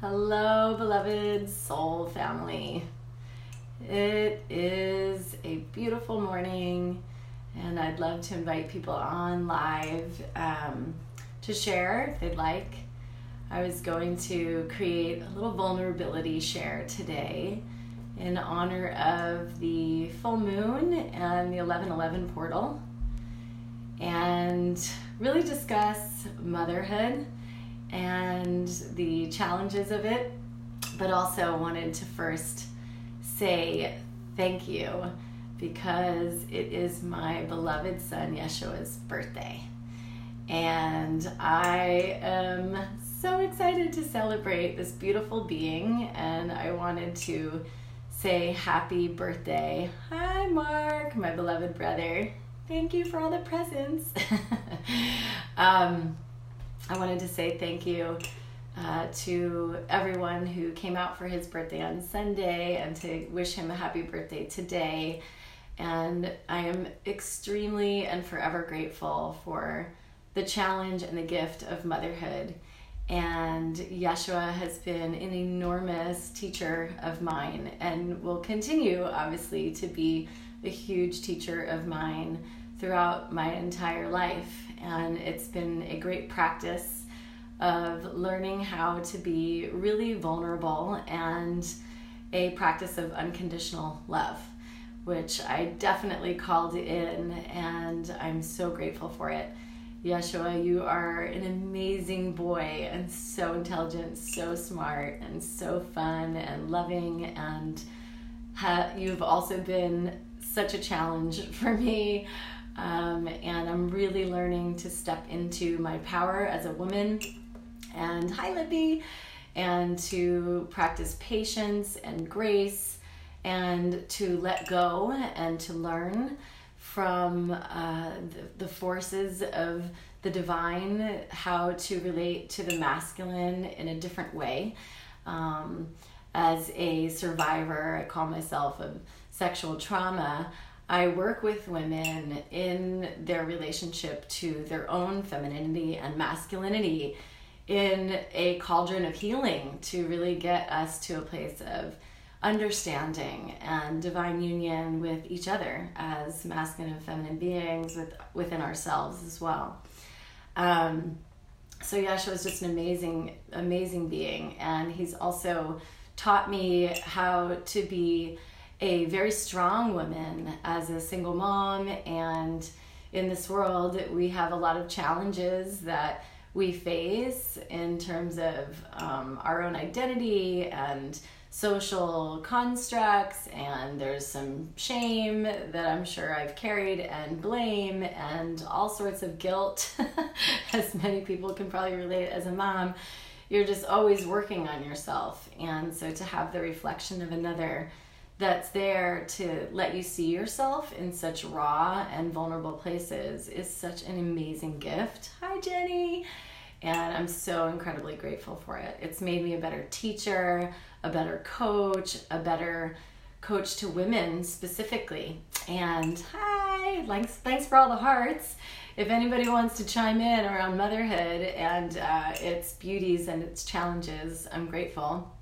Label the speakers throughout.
Speaker 1: Hello, beloved soul family. It is a beautiful morning, and I'd love to invite people on live to share if they'd like. I was going to create a little vulnerability share today in honor of the full moon and the 11/11 portal, and really discuss motherhood and the challenges of it, but also wanted to first say thank you because it is my beloved son Yeshua's birthday, and I am so excited to celebrate this beautiful being, and I wanted to say happy birthday. Hi Mark, my beloved brother. Thank you for all the presents. I wanted to say thank you to everyone who came out for his birthday on Sunday and to wish him a happy birthday today. And I am extremely and forever grateful for the challenge and the gift of motherhood. And Yeshua has been an enormous teacher of mine and will continue, obviously, to be a huge teacher of mine throughout my entire life. And it's been a great practice of learning how to be really vulnerable and a practice of unconditional love, which I definitely called in, and I'm so grateful for it. Yeshua, you are an amazing boy and so intelligent, so smart, and so fun and loving, and you've also been such a challenge for me. And I'm really learning to step into my power as a woman, and hi Libby, and to practice patience and grace, and to let go and to learn from the forces of the divine, how to relate to the masculine in a different way. As a survivor, I call myself, of sexual trauma, I work with women in their relationship to their own femininity and masculinity in a cauldron of healing to really get us to a place of understanding and divine union with each other as masculine and feminine beings within ourselves as well. So Yeshua is just an amazing, amazing being, and he's also taught me how to be a very strong woman as a single mom. And in this world, we have a lot of challenges that we face in terms of our own identity and social constructs, and there's some shame that I'm sure I've carried, and blame, and all sorts of guilt, as many people can probably relate as a mom. You're just always working on yourself, and so to have the reflection of another that's there to let you see yourself in such raw and vulnerable places is such an amazing gift. Hi, Jenny. And I'm so incredibly grateful for it. It's made me a better teacher, a better coach, a better coach to women specifically. And hi, thanks for all the hearts. If anybody wants to chime in around motherhood and its beauties and its challenges, I'm grateful.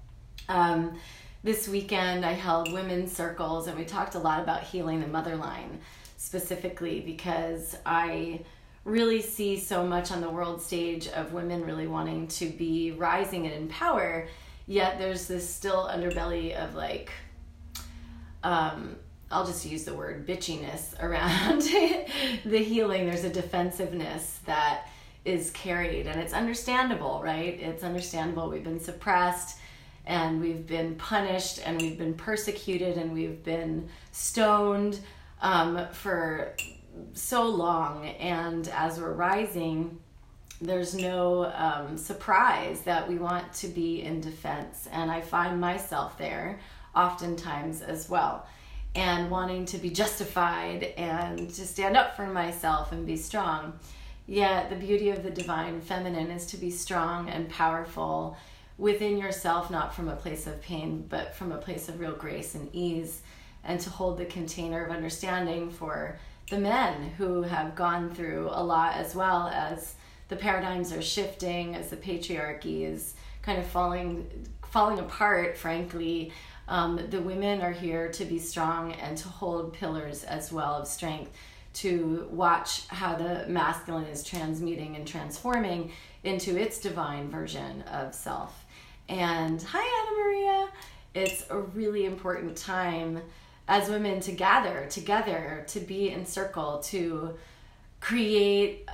Speaker 1: This weekend I held women's circles, and we talked a lot about healing the motherline specifically, because I really see so much on the world stage of women really wanting to be rising and in power, yet there's this still underbelly of I'll just use the word bitchiness around the healing. There's a defensiveness that is carried, and it's understandable, right? It's understandable. We've been suppressed, and we've been punished, and we've been persecuted, and we've been stoned for so long. And as we're rising, there's no surprise that we want to be in defense. And I find myself there oftentimes as well, and wanting to be justified and to stand up for myself and be strong. Yet the beauty of the divine feminine is to be strong and powerful within yourself, not from a place of pain, but from a place of real grace and ease, and to hold the container of understanding for the men who have gone through a lot, as well as the paradigms are shifting, as the patriarchy is kind of falling apart, frankly, the women are here to be strong and to hold pillars as well of strength, to watch how the masculine is transmuting and transforming into its divine version of self. And hi, Anna Maria. It's a really important time as women to gather together, to be in circle, to create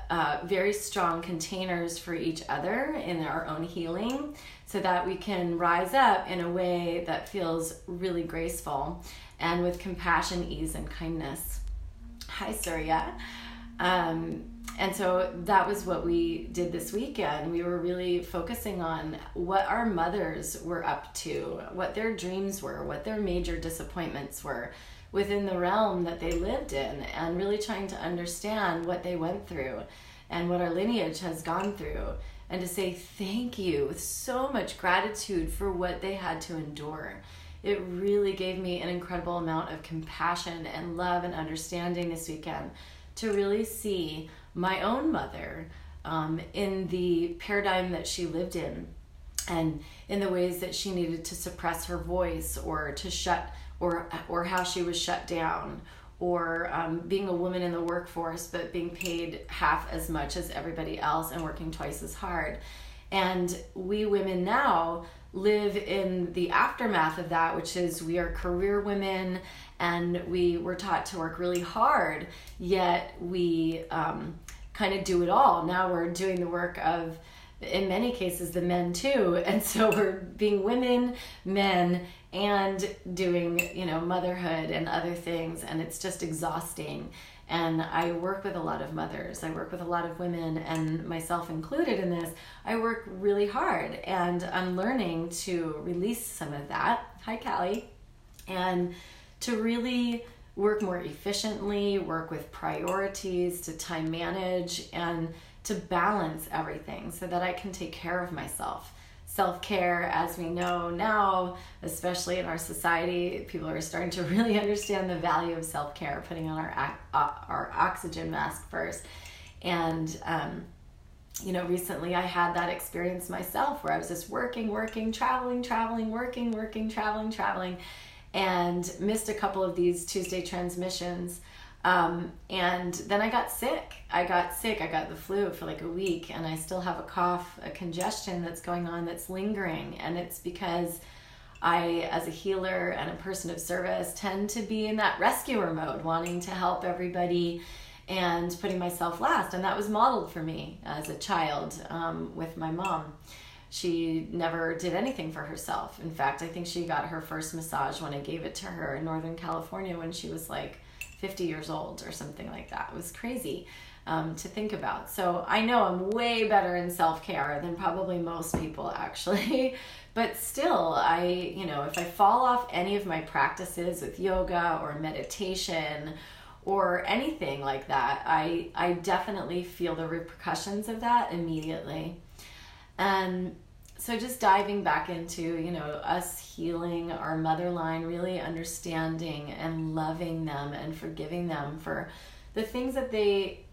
Speaker 1: very strong containers for each other in our own healing, so that we can rise up in a way that feels really graceful and with compassion, ease, and kindness. Hi, Surya. And so that was what we did this weekend. We were really focusing on what our mothers were up to, what their dreams were, what their major disappointments were within the realm that they lived in, and really trying to understand what they went through and what our lineage has gone through, and to say thank you with so much gratitude for what they had to endure. It really gave me an incredible amount of compassion and love and understanding this weekend to really see my own mother in the paradigm that she lived in, and in the ways that she needed to suppress her voice, or to shut, or how she was shut down, or being a woman in the workforce but being paid half as much as everybody else and working twice as hard. And we women now live in the aftermath of that, which is we are career women, and we were taught to work really hard, yet we kind of do it all. Now we're doing the work of, in many cases, the men too, and so we're being women, men, and doing, motherhood and other things, and it's just exhausting. And I work with a lot of mothers, I work with a lot of women, and myself included in this. I work really hard, and I'm learning to release some of that. Hi, Callie. And to really work more efficiently, work with priorities, to time manage, and to balance everything so that I can take care of myself. Self-care, as we know now, especially in our society, people are starting to really understand the value of self-care, putting on our oxygen mask first. And recently I had that experience myself where I was just working, traveling, and missed a couple of these Tuesday transmissions. And then I got sick. I got the flu for like a week, and I still have a cough, a congestion that's going on that's lingering. And it's because I, as a healer and a person of service, tend to be in that rescuer mode, wanting to help everybody and putting myself last. And that was modeled for me as a child with my mom. She never did anything for herself. In fact, I think she got her first massage when I gave it to her in Northern California when she was like 50 years old or something like that. It was crazy to think about. So I know I'm way better in self-care than probably most people, actually. But still, if I fall off any of my practices with yoga or meditation or anything like that, I definitely feel the repercussions of that immediately. And so just diving back into, us healing our motherline, really understanding and loving them and forgiving them for the things that they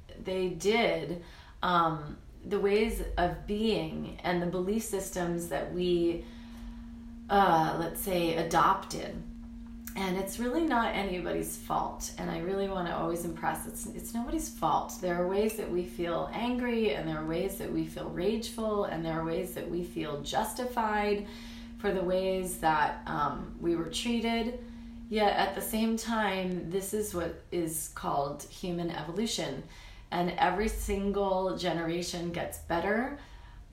Speaker 1: did, the ways of being and the belief systems that we, let's say, adopted. And it's really not anybody's fault. And I really want to always impress, it's nobody's fault. There are ways that we feel angry, and there are ways that we feel rageful, and there are ways that we feel justified for the ways that we were treated. Yet at the same time, this is what is called human evolution. And every single generation gets better,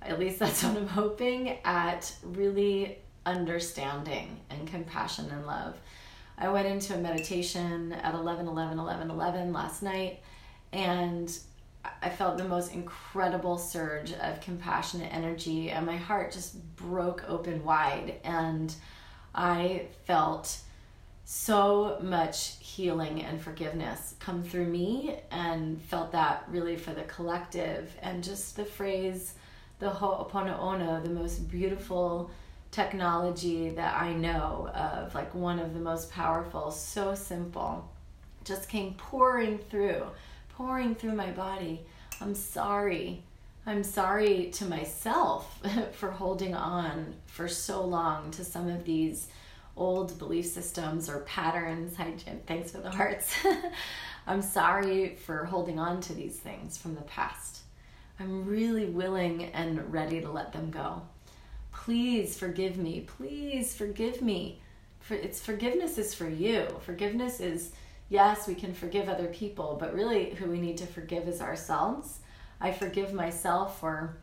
Speaker 1: at least that's what I'm hoping, at really understanding and compassion and love. I went into a meditation at 11 last night, and I felt the most incredible surge of compassionate energy, and my heart just broke open wide, and I felt so much healing and forgiveness come through me, and felt that really for the collective. And just the phrase, the Ho'oponopono, the most beautiful technology that I know of, like one of the most powerful, so simple, just came pouring through my body. I'm sorry. I'm sorry to myself for holding on for so long to some of these old belief systems or patterns. Hi, Jim. Thanks for the hearts. I'm sorry for holding on to these things from the past. I'm really willing and ready to let them go. Please forgive me. Please forgive me. Forgiveness is for you. Forgiveness is, yes, we can forgive other people, but really who we need to forgive is ourselves. I forgive myself for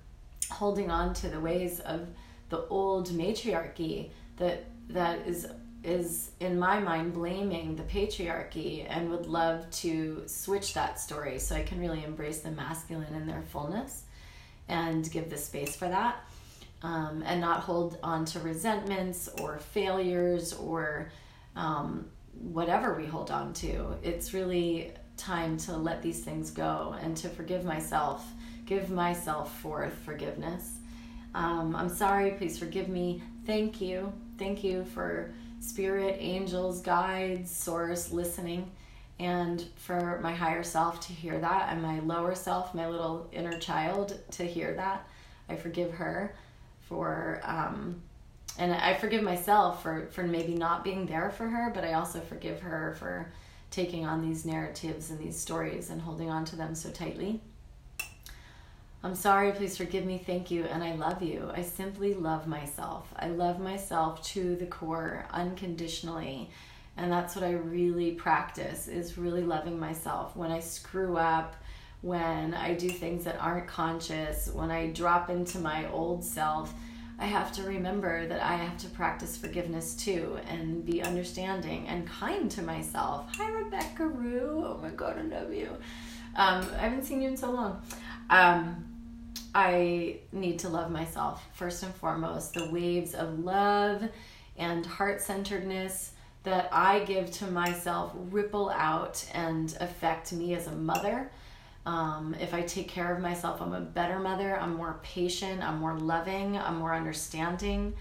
Speaker 1: holding on to the ways of the old matriarchy that is in my mind blaming the patriarchy, and would love to switch that story so I can really embrace the masculine in their fullness and give the space for that, and not hold on to resentments or failures or whatever we hold on to. It's really time to let these things go and to forgive myself, give myself forgiveness. I'm sorry, please forgive me. Thank you for spirit, angels, guides, source, listening, and for my higher self to hear that, and my lower self, my little inner child, to hear that. I forgive her for and I forgive myself for maybe not being there for her, but I also forgive her for taking on these narratives and these stories and holding on to them so tightly. I'm sorry, please forgive me, thank you, and I love you. I simply love myself. I love myself to the core, unconditionally, and that's what I really practice, is really loving myself. When I screw up, when I do things that aren't conscious, when I drop into my old self, I have to remember that I have to practice forgiveness too, and be understanding and kind to myself. Hi, Rebecca Rue. Oh my God, I love you. I haven't seen you in so long. I need to love myself first and foremost. The waves of love and heart-centeredness that I give to myself ripple out and affect me as a mother. If I take care of myself, I'm a better mother. I'm more patient. I'm more loving. I'm more understanding.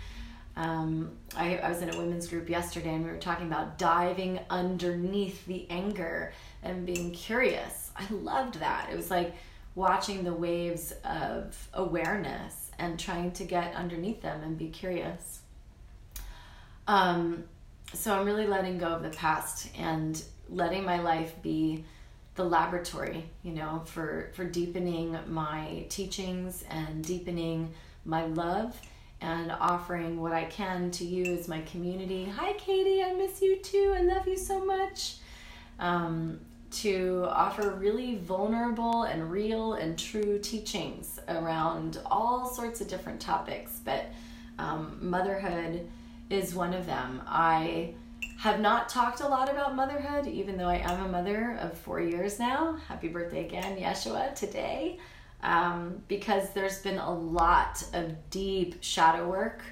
Speaker 1: I was in a women's group yesterday, and we were talking about diving underneath the anger and being curious. I loved that. It was like watching the waves of awareness and trying to get underneath them and be curious. So I'm really letting go of the past and letting my life be the laboratory, for deepening my teachings and deepening my love and offering what I can to you as my community. Hi, Katie, I miss you too. I love you so much. To offer really vulnerable and real and true teachings around all sorts of different topics, but motherhood is one of them. I have not talked a lot about motherhood, even though I am a mother of 4 years now. Happy birthday again, Yeshua, today. Because there's been a lot of deep shadow work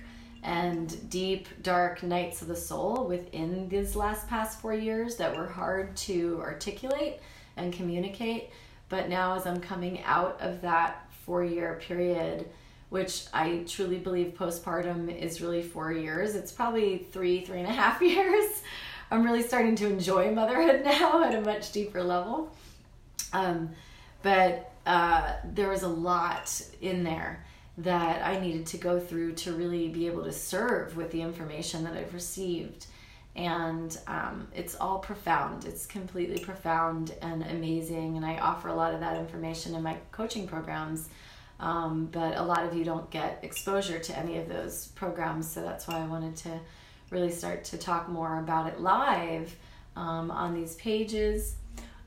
Speaker 1: and deep, dark nights of the soul within these past 4 years that were hard to articulate and communicate. But now, as I'm coming out of that 4-year period, which I truly believe postpartum is really 4 years. It's probably 3.5 years. I'm really starting to enjoy motherhood now at a much deeper level. But there was a lot in there that I needed to go through to really be able to serve with the information that I've received. And it's all profound. It's completely profound and amazing. And I offer a lot of that information in my coaching programs. But a lot of you don't get exposure to any of those programs, so that's why I wanted to really start to talk more about it live on these pages.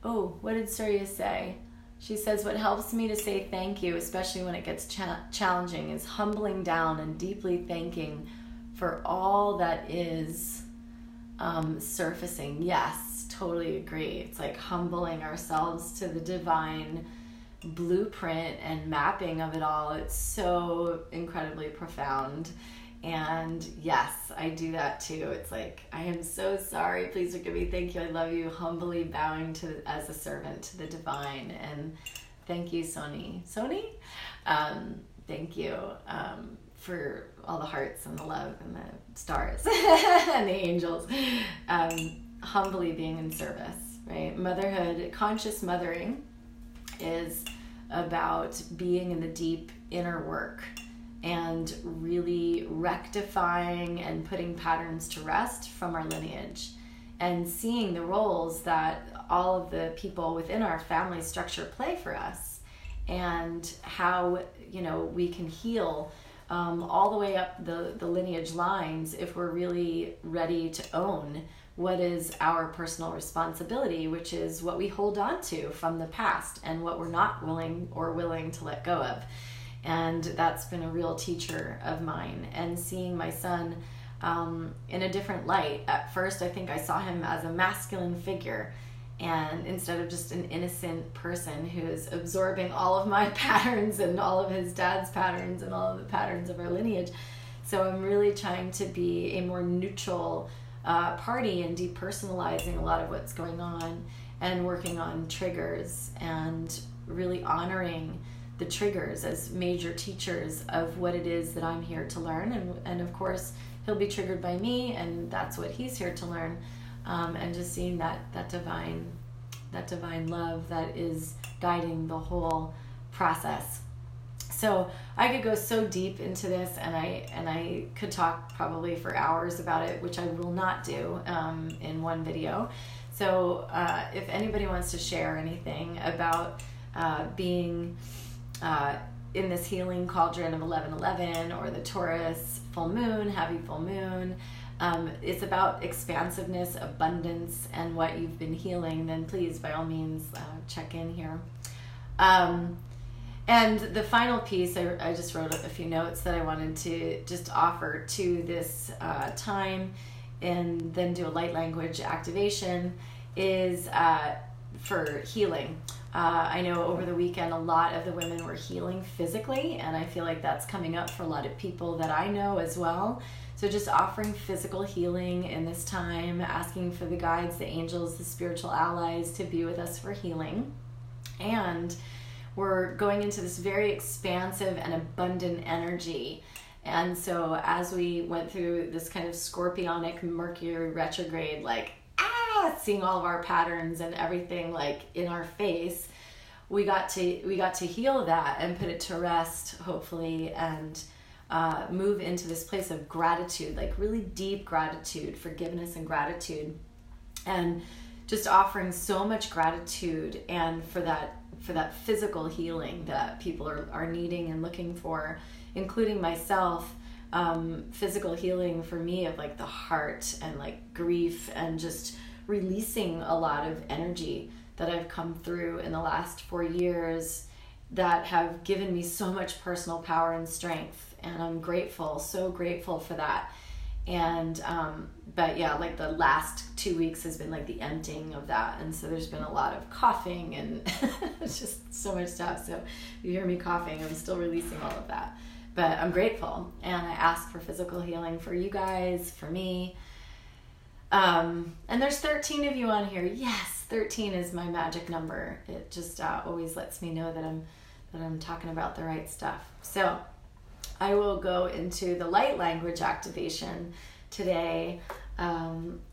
Speaker 1: Oh, what did Surya say? She says, what helps me to say thank you, especially when it gets challenging, is humbling down and deeply thanking for all that is surfacing. Yes, totally agree. It's like humbling ourselves to the divine blueprint and mapping of it all. It's so incredibly profound. And yes, I do that too. It's like, I am so sorry, please forgive me, thank you, I love you, humbly bowing to as a servant to the divine. And thank you, Sony, thank you for all the hearts and the love and the stars and the angels. Humbly being in service, right? Motherhood, conscious mothering, is about being in the deep inner work and really rectifying and putting patterns to rest from our lineage, and seeing the roles that all of the people within our family structure play for us, and how, you know, we can heal all the way up the lineage lines if we're really ready to own what is our personal responsibility, which is what we hold on to from the past and what we're not willing to let go of. And that's been a real teacher of mine. And seeing my son in a different light. At first, I think I saw him as a masculine figure, and instead of just an innocent person who is absorbing all of my patterns and all of his dad's patterns and all of the patterns of our lineage. So I'm really trying to be a more neutral party and depersonalizing a lot of what's going on, and working on triggers and really honoring the triggers as major teachers of what it is that I'm here to learn. And of course, he'll be triggered by me, and that's what he's here to learn. And just seeing that divine love that is guiding the whole process. So I could go so deep into this, and I could talk probably for hours about it, which I will not do in one video. So if anybody wants to share anything about being in this healing cauldron of 11/11, or the Taurus full moon, heavy full moon, it's about expansiveness, abundance, and what you've been healing, then please, by all means, check in here. And the final piece, I just wrote a few notes that I wanted to just offer to this time, and then do a light language activation, is for healing. I know over the weekend a lot of the women were healing physically, and I feel like that's coming up for a lot of people that I know as well. So just offering physical healing in this time, asking for the guides, the angels, the spiritual allies to be with us for healing. And we're going into this very expansive and abundant energy. And so as we went through this kind of scorpionic Mercury retrograde, like seeing all of our patterns and everything like in our face, we got to heal that and put it to rest, hopefully, and move into this place of gratitude, like really deep gratitude, forgiveness and gratitude, and just offering so much gratitude, and for that physical healing that people are needing and looking for, including myself. Physical healing for me of like the heart and like grief, and just releasing a lot of energy that I've come through in the last 4 years that have given me so much personal power and strength. And I'm grateful, so grateful for that. And, but yeah, like the last 2 weeks has been like the emptying of that. And so there's been a lot of coughing and it's just so much stuff. So if you hear me coughing, I'm still releasing all of that. But I'm grateful, and I ask for physical healing for you guys, for me. And there's 13 of you on here. Yes, 13 is my magic number. It just always lets me know that I'm talking about the right stuff. So I will go into the light language activation today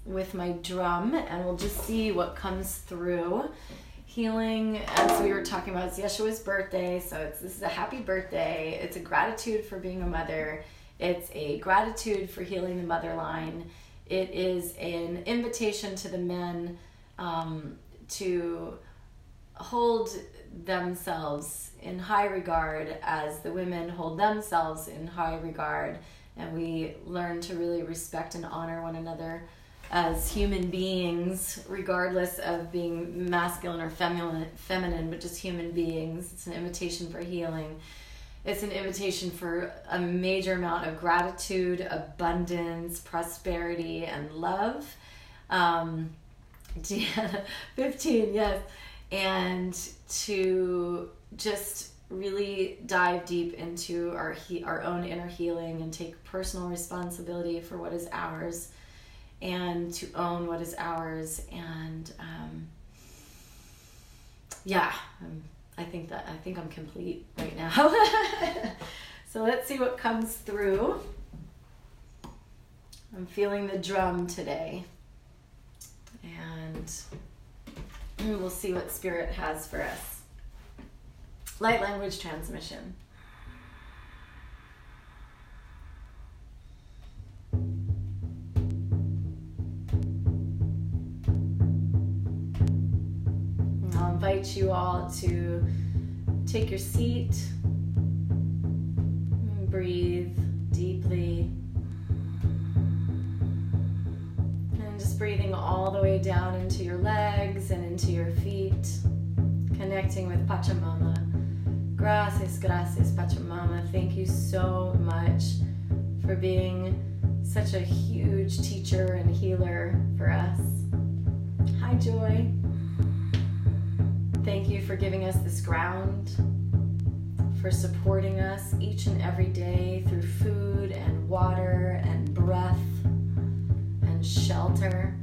Speaker 1: with my drum, and we'll just see what comes through. Healing, as we were talking about, it's Yeshua's birthday, so this is a happy birthday. It's a gratitude for being a mother. It's a gratitude for healing the motherline. It is an invitation to the men to hold themselves in high regard as the women hold themselves in high regard, and we learn to really respect and honor one another as human beings, regardless of being masculine or feminine, but just human beings. It's an invitation for healing. It's an invitation for a major amount of gratitude, abundance, prosperity, and love. Deanna, 15, yes. And to just really dive deep into our own inner healing and take personal responsibility for what is ours, and to own what is ours. And I think I'm complete right now. So let's see what comes through. I'm feeling the drum today, and we'll see what Spirit has for us. Light language transmission. I'll invite you all to take your seat, and breathe deeply, and just breathing all the way down into your legs and into your feet, connecting with Pachamama. Gracias, gracias, Pachamama. Thank you so much for being such a huge teacher and healer for us. Hi, Joy. Thank you for giving us this ground, for supporting us each and every day through food and water and breath and shelter.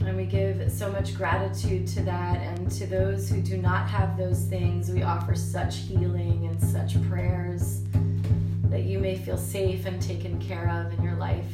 Speaker 1: And we give so much gratitude to that, and to those who do not have those things, we offer such healing and such prayers that you may feel safe and taken care of in your life.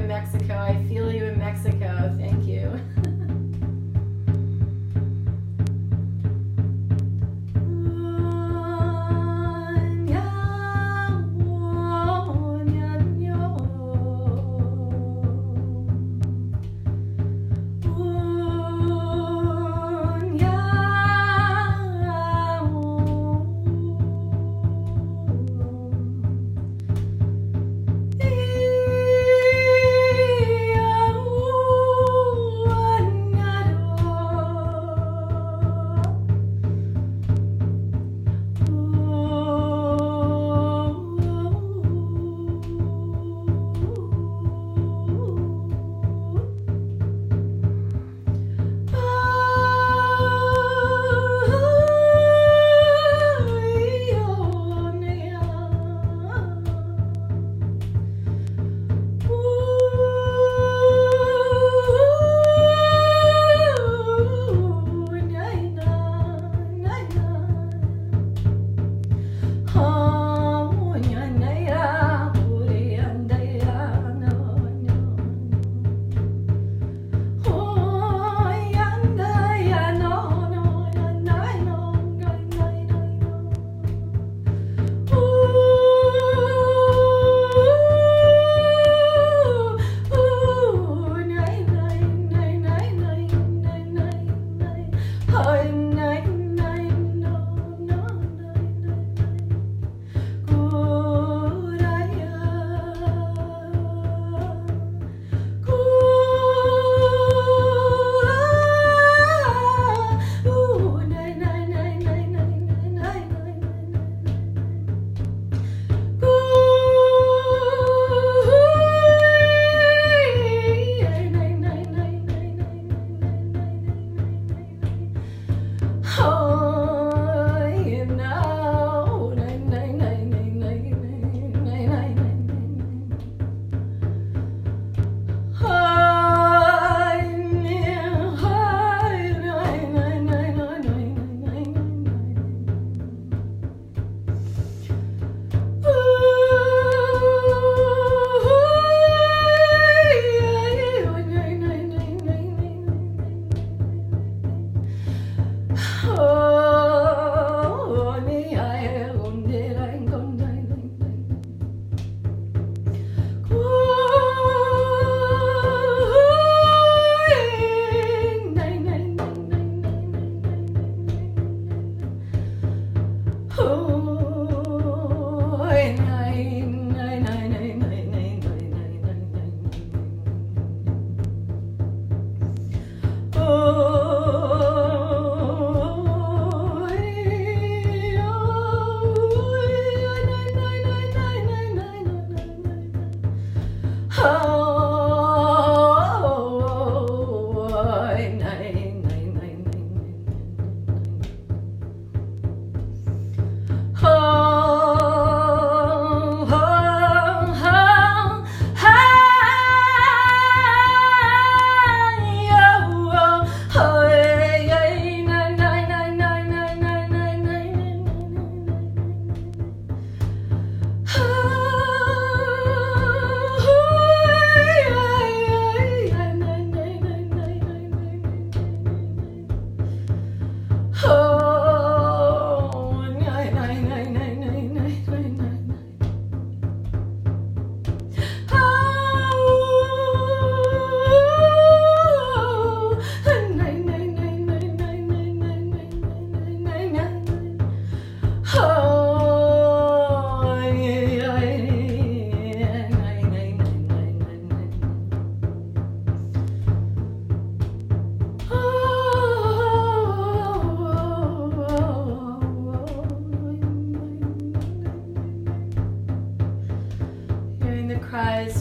Speaker 1: Mexico. I feel you in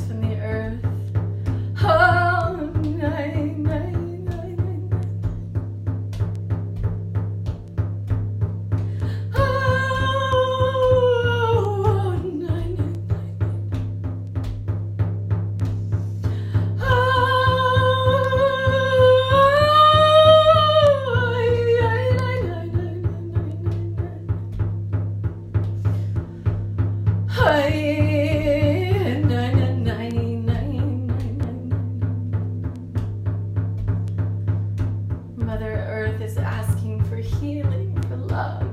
Speaker 1: from the earth. Oh, night, night, night, night. Oh, night, night, night. Mother Earth is asking for healing, for love.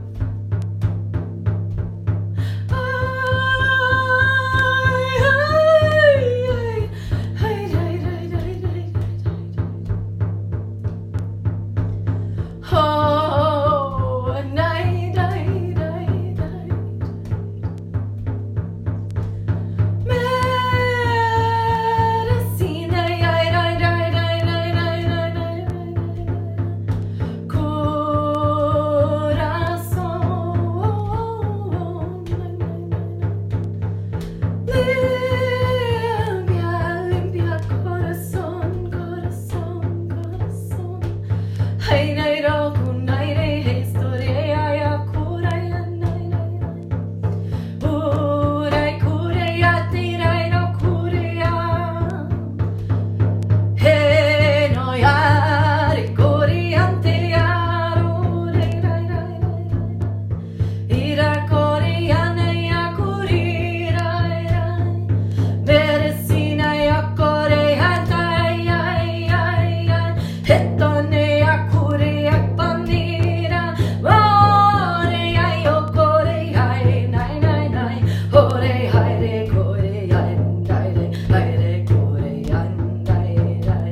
Speaker 1: Oh, night, night, night, night. Medicina, night, night, night, night, night, night, night, night. Corazón, limpia, limpia, corazón, corazón, corazón. Ay, night, oh, night, historia, ya, cura, ya, night, night, night. Uray, kureya, tiray, no, kureya. Hey, no, yari, koriyante, yaro, ray, ray, ray, ray, ray. Ira, koriyane, ya, kuri, ray, ray. Medicina, ya, koreya, tay, ay, ay, ay. Hetone, ya, kureya, pandira. Ore, ay, yo, koreya, nay, nay, nay. Ore, ay, re, koreya, nay, re, ay, re, koreya, nay, nay.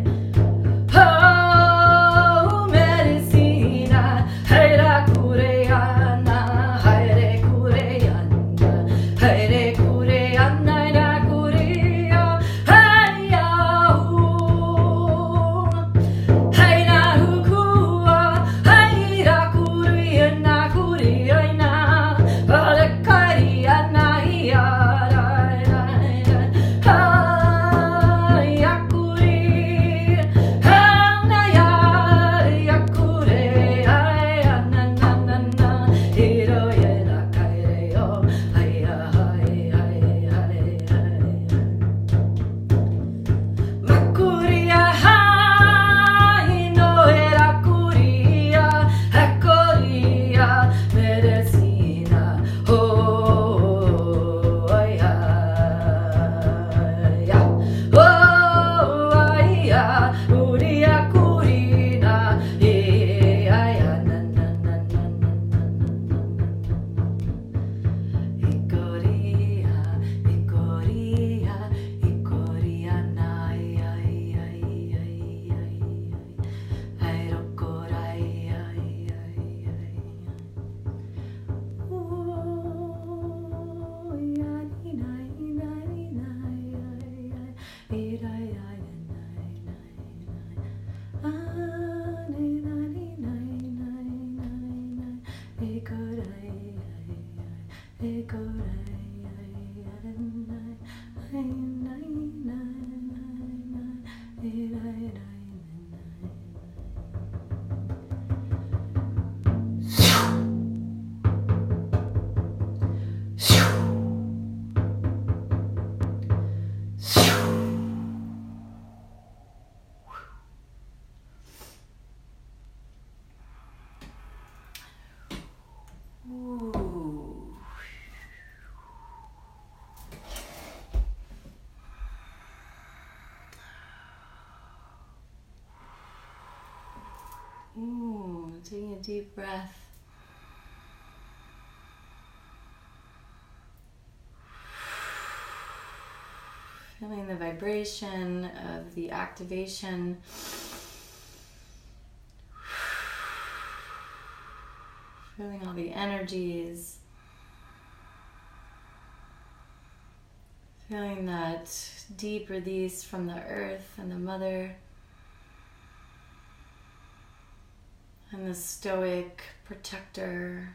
Speaker 1: Oh, medicina, ay, ra, koreana, ay, re, koreana, ay, re, koreana, ay, ra, korea, ay, ya, ay, na, hukua, ay, ra, koreana, koreana, ale, kariana, ya, ra, ra, ra, ay, ya, kuri, ana, ya, ya, kure, ay, na, na, na, na, hiro, ye, na, kaire, yo, ay, ay, ay, ay, ay. Makuria, ay, no era curia, coria, medicina, oh, ay, ay, ay, oh, ay, ay, uria, curina, ay, ay, na, na, na, na, na, Ikoria, ikoria, ikoriana, ay, ay, ay, ay, ay, ay, rokorai, ay, ay, ay. Oh, ya, ni, nay, nay, nay, ay, ay, iray, ay, nay, nay, nay. Ah, ni, nay, ni, nay, nay, nay, nay. Ikorai, ay, ay, ikorai, ay, ay, nay, ay, nay, nay, nay, nay, iray, ay, nay, nay. Ooh. Ooh, taking a deep breath. Feeling the vibration of the activation. Feeling all the energies. Feeling that deep release from the earth and the mother. And the stoic protector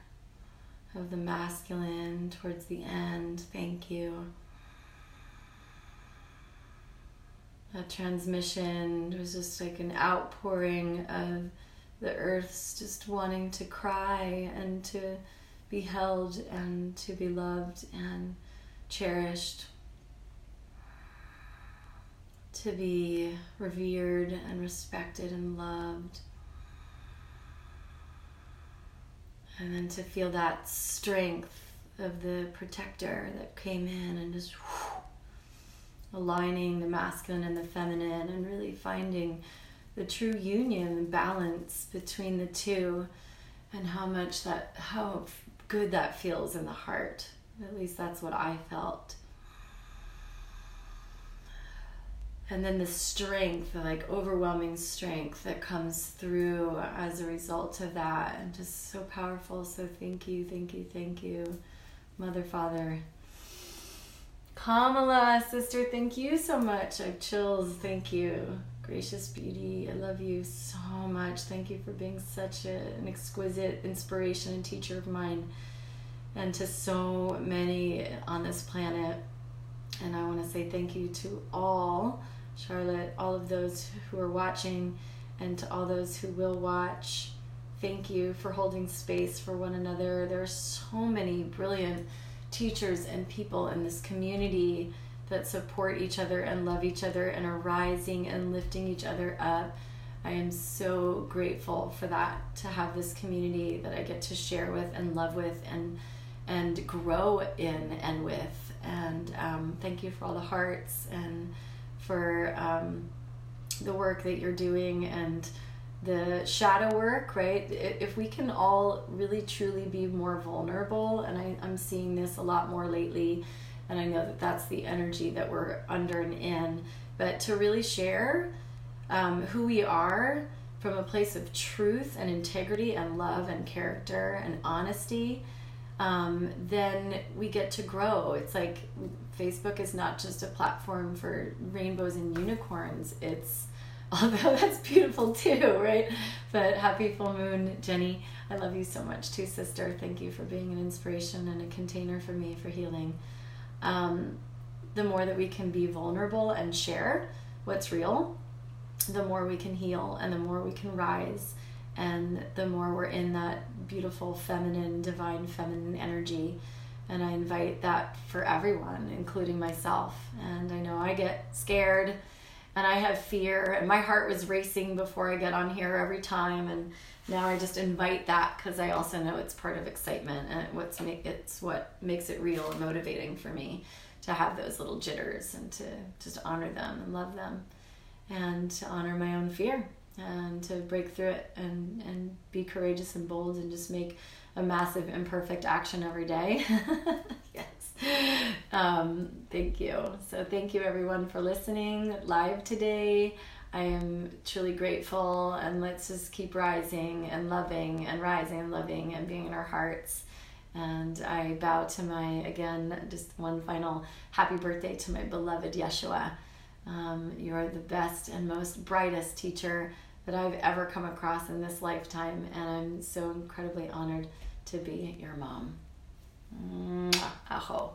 Speaker 1: of the masculine towards the end. Thank you. that transmission was just like an outpouring of the earth's just wanting to cry and to be held and to be loved and cherished, to be revered and respected and loved. And then to feel that strength of the protector that came in and just aligning the masculine and the feminine and really finding the true union and balance between the two, and how good that feels in the heart. At least that's what I felt. And then the strength, the like overwhelming strength that comes through as a result of that, and just so powerful. So thank you, thank you, thank you, Mother, Father. Kamala, sister, thank you so much. I have chills, thank you. Gracious beauty, I love you so much. Thank you for being such an exquisite inspiration and teacher of mine, and to so many on this planet. And I want to say thank you to all, Charlotte, all of those who are watching, and to all those who will watch. Thank you for holding space for one another. There are so many brilliant teachers and people in this community that support each other and love each other and are rising and lifting each other up. I am so grateful for that, to have this community that I get to share with and love with and grow in and with. And thank you for all the hearts and for the work that you're doing and the shadow work, right? If we can all really truly be more vulnerable, and I'm seeing this a lot more lately, and I know that that's the energy that we're under and in, but to really share who we are from a place of truth and integrity and love and character and honesty, then we get to grow. It's like Facebook is not just a platform for rainbows and unicorns. It's, although that's beautiful too, right? But happy full moon, Jenny. I love you so much too, sister. Thank you for being an inspiration and a container for me for healing. The more that we can be vulnerable and share what's real, the more we can heal and the more we can rise, and the more we're in that beautiful feminine, divine feminine energy. And I invite that for everyone, including myself. And I know I get scared and I have fear, and my heart was racing before I get on here every time, and now I just invite that because I also know it's part of excitement, and it's what makes it real and motivating for me to have those little jitters and to just honor them and love them, and to honor my own fear and to break through it and be courageous and bold and just make a massive imperfect action every day. Yes. Thank you. So thank you everyone for listening live today. I am truly grateful, and let's just keep rising and loving and rising and loving and being in our hearts. And I bow to again, just one final happy birthday to my beloved Yeshua. You are the best and most brightest teacher that I've ever come across in this lifetime, and I'm so incredibly honored to be your mom. Aho.